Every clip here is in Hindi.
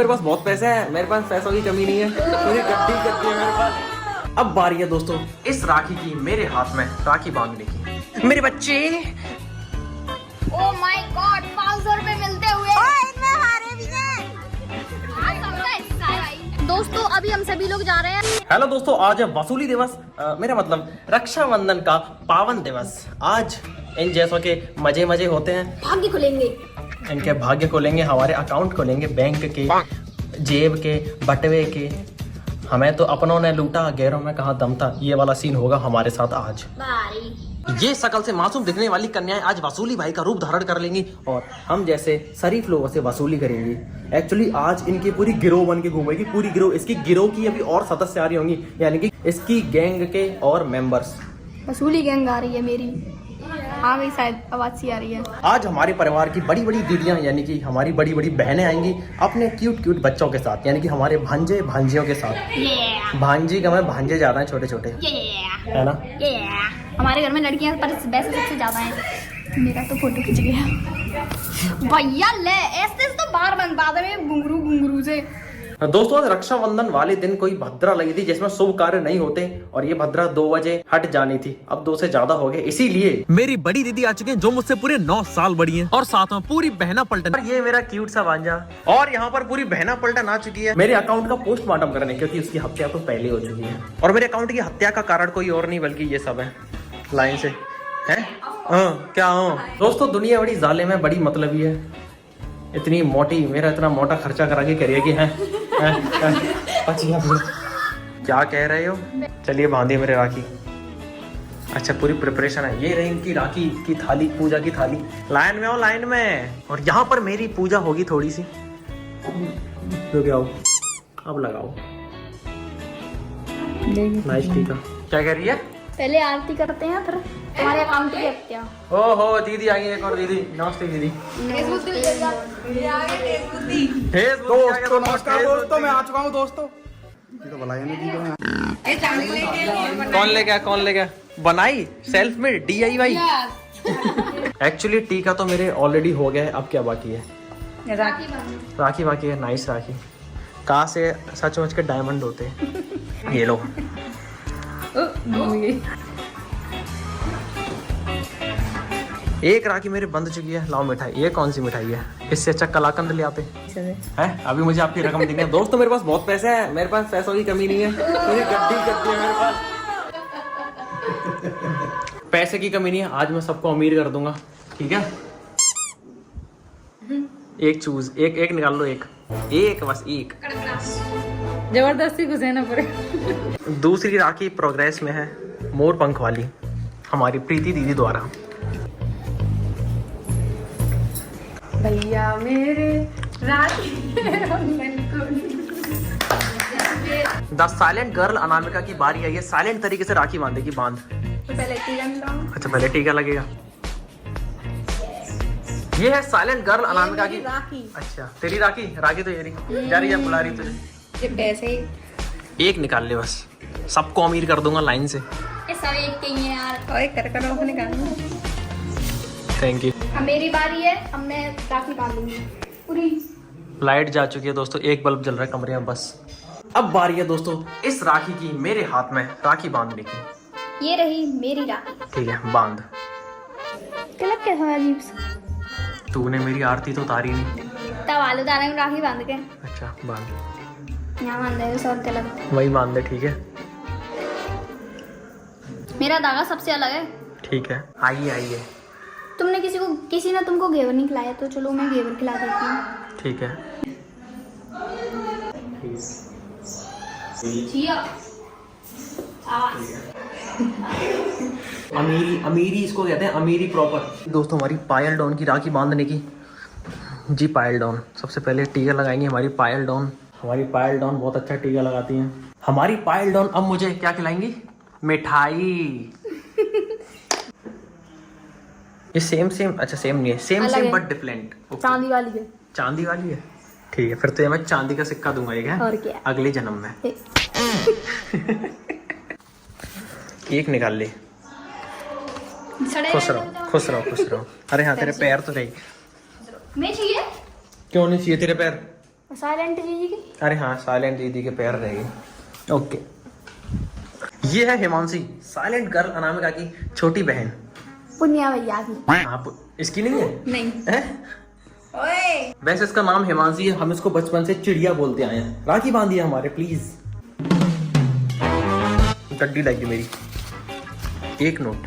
मेरे पास बहुत पैसे हैं, मेरे पास पैसों की कमी नहीं है, मुझे गड्डी करती है मेरे पास। अब बारी है दोस्तों इस राखी की, मेरे हाथ में राखी बांधने की। मेरे बच्चे ओह माय गॉड 500 रुपए मिलते हुए इतने हारे भी हैं। दोस्तों अभी हम सभी लोग जा रहे हैं। हेलो दोस्तों, आज है वसूली दिवस, मेरा मतलब रक्षाबंधन का पावन दिवस। आज इन जैसों के मजे मजे होते हैं, भाग्य खुलेंगे, इनके भाग्य खोलेंगे, हमारे अकाउंट खोलेंगे, बैंक के, जेब के, बटवे के। हमें तो अपनों ने लूटा, गैरों में कहाँ दम था। ये वाला सीन होगा हमारे साथ आज। ये शकल से मासूम दिखने वाली कन्याएं आज वसूली भाई का रूप धारण कर लेंगी और हम जैसे शरीफ लोगों से वसूली करेंगी। एक्चुअली आज इनकी पूरी गिरोह बन के घूमेगी, पूरी गिरोह। इसकी गिरोह की अभी और सदस्य आ रही होंगी, यानी कि इसकी गैंग के और मेंबर्स। वसूली गैंग आ रही है मेरी, आ गई शायद, आवाज सी आ रही है। आज हमारे परिवार की बड़ी बड़ी दीदियां, यानी कि हमारी बड़ी बड़ी बहनें आएंगी अपने क्यूट क्यूट बच्चों के साथ, यानी कि हमारे भांजे भांजियों के साथ। भांजी का मैं भांजे ज्यादा है, छोटे छोटे है ना। हमारे घर में लड़कियां पर वैसे सबसे ज्यादा हैं। मेरा तो फोटो खिंच गया भैया। ले ऐसे तो बार बन बाद में घुंगरू से। दोस्तों आज रक्षाबंधन वाले दिन कोई भद्रा लगी थी जिसमें शुभ कार्य नहीं होते, और ये भद्रा 2 बजे हट जानी थी। अब 2 से ज्यादा हो गए, इसीलिए मेरी बड़ी दीदी आ चुके हैं जो मुझसे पूरे 9 साल बड़ी हैं, और साथ में पूरी बहना पलटन। ये मेरा क्यूट सा भांजा, और यहाँ पर पूरी बहना पलटन आ चुकी है मेरे अकाउंट का पोस्टमार्टम करने, क्योंकि उसकी हत्या तो पहले हो चुकी है। और मेरे अकाउंट की हत्या का कारण कोई और नहीं बल्कि ये सब है। लाइन से है क्या दोस्तों, दुनिया बड़ी जालिम है, बड़ी मतलबी है। इतनी मोटी, मेरा इतना मोटा खर्चा करा के करिएगी है। क्या कह रहे हो? चलिए बांधिए मेरे राखी। अच्छा पूरी प्रिपरेशन है। ये रही इनकी राखी की थाली, पूजा की थाली। लाइन में आओ, लाइन में। और यहाँ पर मेरी पूजा होगी थोड़ी सी। रुक जाओ, अब लगाओ। नाइस, ठीक है। क्या कह रही है? पहले आरती करते हैं, फिर हमारे अकाउंट की हत्या। ओहो दीदी आई, एक और दीदी। नमस्ते दीदी। दोस्तों नमस्कार दोस्तों, मैं आ चुका हूँ दोस्तों। कौन ले गया बनाई सेल्फ में DIY। एक्चुअली टीका तो मेरे ऑलरेडी हो गया है, अब क्या बाकी है? राखी बाकी है। नाइस राखी, कहाँ से सचमुच के डायमंड होते हैं। ये लो। एक राखी मेरे बंद चुकी है। लाओ मिठाई। ये कौन सी मिठाई है? इससे अच्छा कलाकंद ले आते हैं। अभी मुझे आपकी रकम देनी है। दोस्तों मेरे पास बहुत पैसे हैं, मेरे पास पैसों की कमी नहीं है, मुझे गड्डी करती है मेरे पास। पैसे की कमी नहीं है, आज मैं सबको अमीर कर दूंगा, ठीक है। एक चूज, एक निकाल लो, एक बस एक। जबरदस्ती घुसेना पड़े। दूसरी राखी प्रोग्रेस में है, मोर पंख वाली, हमारी प्रीति दीदी द्वारा। भैया मेरे राखी द साइलेंट गर्ल अनामिका की बारी है। ये साइलेंट तरीके से राखी बांधेगी। बांध। तो पहले टीका लगाओ। अच्छा पहले टीका लगेगा। ये है साइलेंट गर्ल अनामिका की राखी। अच्छा तेरी राखी तो ये रही, जा रही है, बुला रही तुझे। ये पैसे एक निकाल ले बस, सबको अमीर कर दूंगा लाइन से। ये सब एक के ही हैं यार। और एक कर अपने निकालना। Thank you. अब मेरी बारी है, अब मैं राखी बांध लूंगी पूरी। लाइट जा चुकी है दोस्तों, एक बल्ब जल रहा है कमरे में बस। अब बारी है दोस्तों इस राखी की, मेरे हाथ में राखी बांधने की। ये रही मेरी राखी। ठीक है बांध। तिलक कैसा है अजीब सा। तूने मेरी आरती तो उतारी नहीं। तब आलू दाने में राखी बांध के अच्छा बांध। यहाँ बांध दे सौ तिलक। वही बांध दे, ठीक है। मेरा धागा सबसे अलग है। ठीक है, आइए। किसी ने तुमको घेवर नहीं खिलाया, तो चलो मैं घेवर खिला देती हूँ। ठीक है। अमीरी इसको कहते हैं, अमीरी प्रॉपर। दोस्तों हमारी पायल डॉन की राखी बांधने की जी। पायल डॉन सबसे पहले टीका लगाएंगे। हमारी पायल डॉन बहुत अच्छा टीका लगाती हैं। हमारी पायल डॉन अब मुझे क्या खिलाएंगी? मिठाई। ये सेम अच्छा सेम नहीं है, सेम बट डिफरेंट। चांदी वाली है। चांदी वाली है, ठीक है। फिर तो मैं चांदी का सिक्का दूंगा एक, है और क्या, अगले जन्म में। एक निकाल ले। खुश रहो। अरे हाँ तेरे पैर तो नहीं। मैं चाहिए? क्यों नहीं चाहिए तेरे पैर? साइलेंट जीजी की। अरे हाँ, साइलेंट दीदी के पैर रहेगी। ओके, ये है हिमांशी, साइलेंट गर्ल अनामिका की छोटी बहन। पुनिया भैया की। आप इसकी नहीं है? नहीं। है? वैसे इसका नाम हिमांशी है, हम इसको बचपन से चिड़िया बोलते आए हैं। राखी बांधिए हमारे प्लीज। गड्डी लगी मेरी, 1 नोट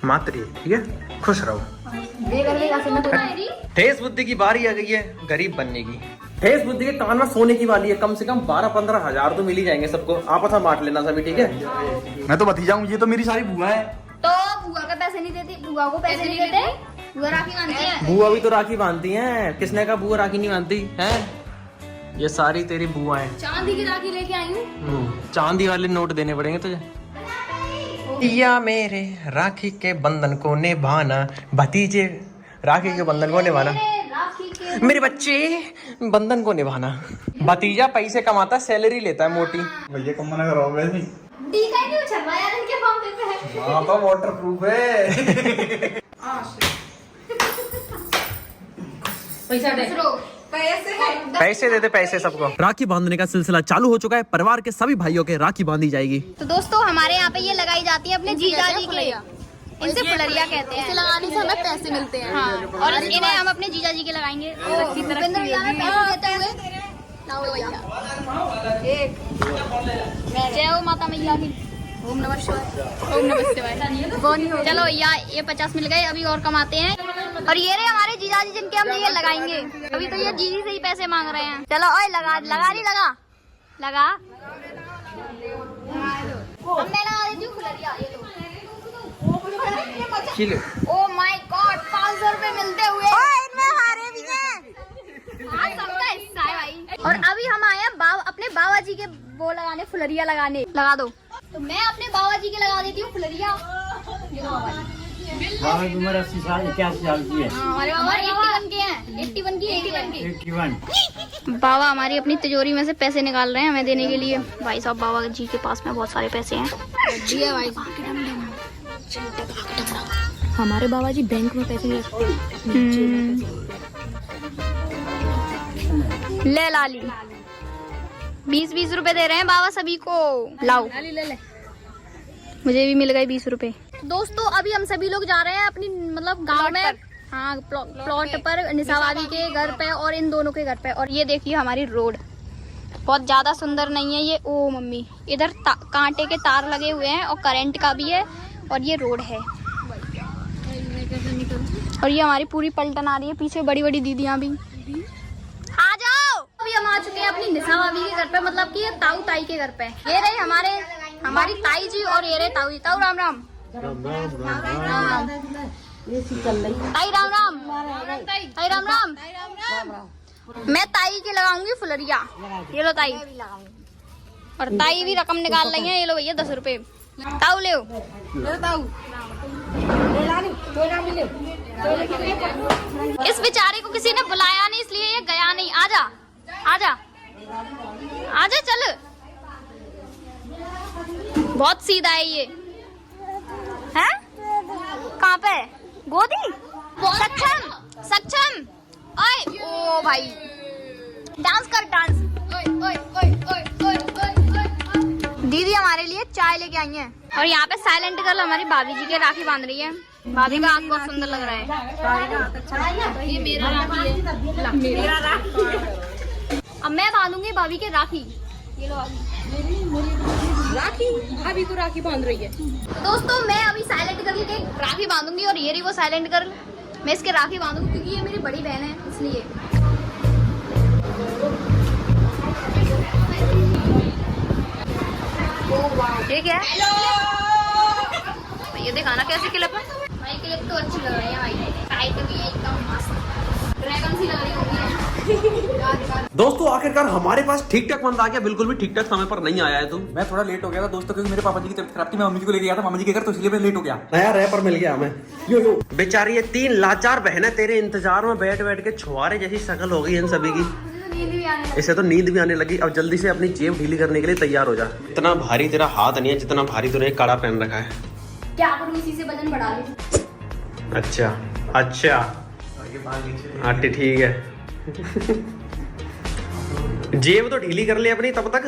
मात्र ये, ठीक है? खुश रहो। ठेस बुद्धि की बारी आ गई है गरीब बनने की। ठेस बुद्धि के कान में सोने की वाली है, कम से कम 12-15 हजार तो मिल ही जाएंगे सबको। आपस में बांट लेना सभी, ठीक है? मैं तो भतीजा हूँ, ये तो मेरी सारी बुआ है। तो बुआ का पैसे नहीं देती, बुआ को पैसे नहीं देते, बुआ राखी बांधती है। बुआ भी तो राखी बांधती हैं, किसने कहा बुआ राखी नहीं बांधती है? ये सारी तेरी बुआ है। चांदी की राखी लेके आई हूँ। चांदी वाले नोट देने पड़ेंगे तुझे। या मेरे राखी के बंधन को निभाना, भतीजे राखी के बंधन को निभाना, मेरे बच्चे बंधन को निभाना। भतीजा पैसे कमाता, सैलरी लेता है मोटी। भैया कम मना करो वैसे ही। टीका ही नहीं उछलवा यार इनके मामले पे। हाँ तो वाटर प्रूफ है। पैसा दे। पैसे दे दे, पैसे सबको। राखी बांधने का सिलसिला चालू हो चुका है। परिवार के सभी भाइयों के राखी बांधी जाएगी। तो दोस्तों हमारे यहाँ पे ये लगाई जाती है अपने जीजा जी के, इनसे फुलरिया कहते हैं। लगाने से हमें पैसे मिलते हैं। हाँ, और इन्हें हम अपने जीजा जी के लगाएंगे। भूपेंद्र भैया हमें पैसे देते हुए। जय हो माता मैया की। ओम नमः शिवाय। ओम नमः शिवाय। चलो भैया, ये 50 मिल गए, अभी और कमाते हैं। और ये रहे हमारे जीजा जी जिनके हम ये लगाएंगे। अभी तो ये जीजी से ही पैसे मांग रहे हैं। चलो ओए लगा नहीं लगा हम मैं लगा देती हूँ फुलरिया। ये लो। ओ माय गॉड, 500 रुपए मिलते हुए। इनमें हारे भी हैं। हाँ, सबका हिस्सा है भाई। और अभी हम आए हैं अपने बाबा जी के वो लगाने, फुलरिया लगाने। लगा दो। तो मैं अपने बाबा जी के लगा देती हूँ फुलरिया। बाबा की उम्र 80 साल 81 साल की है। हमारे बाबा 81 के हैं। 81 बाबा हमारी अपनी तिजोरी में से पैसे निकाल रहे हैं हमें देने के लिए। भाई साहब, बाबा जी के पास में बहुत सारे पैसे हैं। हमारे बाबा जी बैंक में पैसे नहीं रखते। ले लाली 20-20 रुपए दे रहे हैं बाबा सभी को। लाओ ले। मुझे भी मिल गए 20 रुपए। दोस्तों अभी हम सभी लोग जा रहे हैं अपनी मतलब गांव में। हाँ, प्लॉट पर, निशा भाभी के घर पे और इन दोनों के घर पे। और ये देखिए हमारी रोड बहुत ज्यादा सुंदर नहीं है ये। ओ मम्मी, इधर कांटे के तार लगे हुए हैं और करंट का भी है। और ये रोड है। और ये हमारी पूरी पलटन आ रही है, पीछे बड़ी बड़ी दीदियां भी। आ जाओ। अभी हम आ चुके हैं अपनी निशा भाभी के घर पे, मतलब कि ताऊ ताई के घर पे। ये रहे हमारी ताई जी और ये रहे ताऊ जी। ताऊ राम राम। ताई राम राम। ताई राम राम। मैं ताई के लगाऊंगी फुलरिया। ये लो ताई। और ताई भी रकम निकाल रही है। ये लो भैया 10 रुपए। ताऊ ले ताऊ। इस बेचारे को किसी ने बुलाया नहीं, इसलिए ये गया नहीं। आजा आजा आजा, चल। बहुत सीधा है ये। है कहाँ पे? गोदी। सक्षम। ओए ओ भाई, डांस कर डांस। दीदी हमारे लिए चाय लेके आई है। और यहाँ पे साइलेंट गर्ल हमारी भाभी जी के राखी बांध रही है। भाभी का हाथ बहुत सुंदर लग रहा है। ये मेरा राखी है। अब मैं बांधूंगी भाभी के राखी। ये लो राखी भाभी को राखी बांध रही है। दोस्तों मैं अभी साइलेंट गर्ल के राखी बांधूंगी। और ये रही वो साइलेंट गर्ल, मैं इसके राखी बांधूंगी क्योंकि ये मेरी बड़ी बहन है, इसलिए। ये क्या है? ये दिखाना कैसे क्लिप है भाई। क्लिप तो अच्छी लग रही है भाई। टाइट भी है एकदम मस्त, ड्रैगन सी लग रही होगी। दोस्तों आखिरकार हमारे पास ठीक ठाक बंदा आ गया। बिल्कुल भी ठीक ठाक समय पर नहीं आया है तुम। मैं थोड़ा लेट हो गया था दोस्तों, क्योंकि मेरे पापा जी की तबीयत खराब थी। मैं मम्मी जी को लेके गया था मामा जी के घर, तो इसलिए मैं लेट हो गया। नया रैपर मिल गया हमें। यो बेचारी ये 3 लाचार बहनें तेरे इंतजार में बैठ के छुआरे जैसी शक्ल हो गई इन सभी की। इसे तो नींद भी आने लगी। अब जल्दी से अपनी जेब ढीली करने के लिए तैयार हो जा। इतना भारी तेरा हाथ नहीं है जितना भारी तूने कड़ा पहन रखा है। क्या करूं, इसी से वजन बढ़ा लूं। अच्छा हाँ ठीक है। जेब तो ढीली कर ले अपनी तब तक।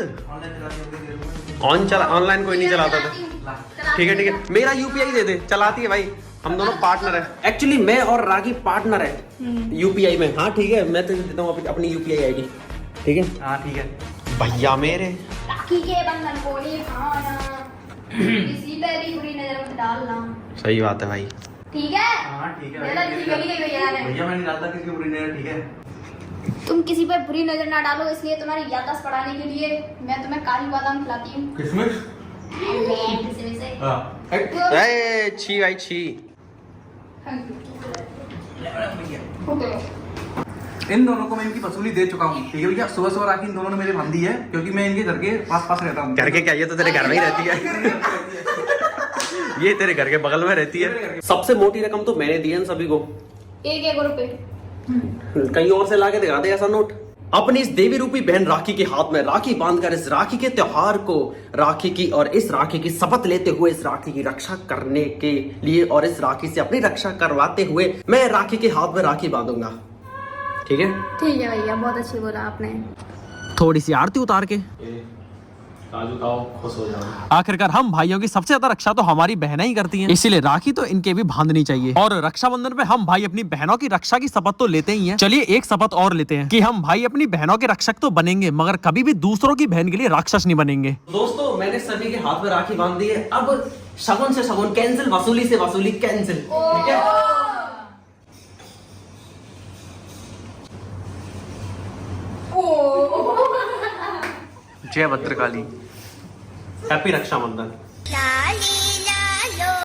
ऑनलाइन कोई नहीं चलाता था। ठीक है मेरा यूपीआई दे दे, चलाती है भाई, हम दोनों पार्टनर है। एक्चुअली मैं और राखी पार्टनर है यूपीआई में। हाँ ठीक है, मैं तुझे देता हूँ अपनी यूपीआई आईडी। ठीक है हाँ ठीक है भैया मेरे। राखी के बंधन को निभाना, किसी पे भी बुरी नजर मत डालना। सही बात है भाई। ठीक है हाँ ठीक है भैया भैया, मैं नहीं डालता किसी को बुरी नजर। ठीक है तुम किसी पे बुरी नजर ना डालो, इसलिए तुम्हारी याददाश्त बढ़ाने के लिए मैं तुम्हें काजू बादाम खिलाती हूँ। किसमिस। किसमें से? हाँ छी भाई छी। हो गया। इन दोनों को मैं इनकी वसूली दे चुका हूँ। ठीक है भैया, सुबह सुबह राखी इन दोनों ने मेरे बांधी है, क्योंकि मैं इनके घर के पास पास रहता हूँ। घर के क्या, ये तो तेरे घर में ही रहती है। ये तेरे घर के बगल में रहती है। सबसे मोटी रकम तो मैंने दी है सभी को। 1 रुपए कहीं और से लाके दिखा दे ऐसा नोट। अपनी इस देवी रूपी बहन राखी के हाथ में राखी बांधकर इस राखी के त्योहार को, राखी की और इस राखी की शपथ लेते हुए इस राखी की रक्षा करने के लिए और इस राखी से अपनी रक्षा करवाते हुए मैं राखी के हाथ में राखी बांधूंगा। ठीक है भैया, बहुत अच्छी बोला आपने। थोड़ी सी आरती उतार के काजू खाओ, खुश हो जाओ। आखिरकार हम भाइयों की सबसे ज्यादा रक्षा तो हमारी बहनें ही करती हैं, इसीलिए राखी तो इनके भी बांधनी चाहिए। और रक्षाबंधन पे हम भाई अपनी बहनों की रक्षा की शपथ तो लेते ही हैं। चलिए एक शपथ और लेते हैं कि हम भाई अपनी बहनों के रक्षक तो बनेंगे, मगर कभी भी दूसरों की बहन के लिए राक्षस नहीं बनेंगे। दोस्तों मैंने सभी के हाथ में राखी बांध दी है। अब शगुन से शगुन कैंसिल, वसूली से वसूली कैंसिल। ठीक है जय भद्रकाली। हैप्पी रक्षाबंधन।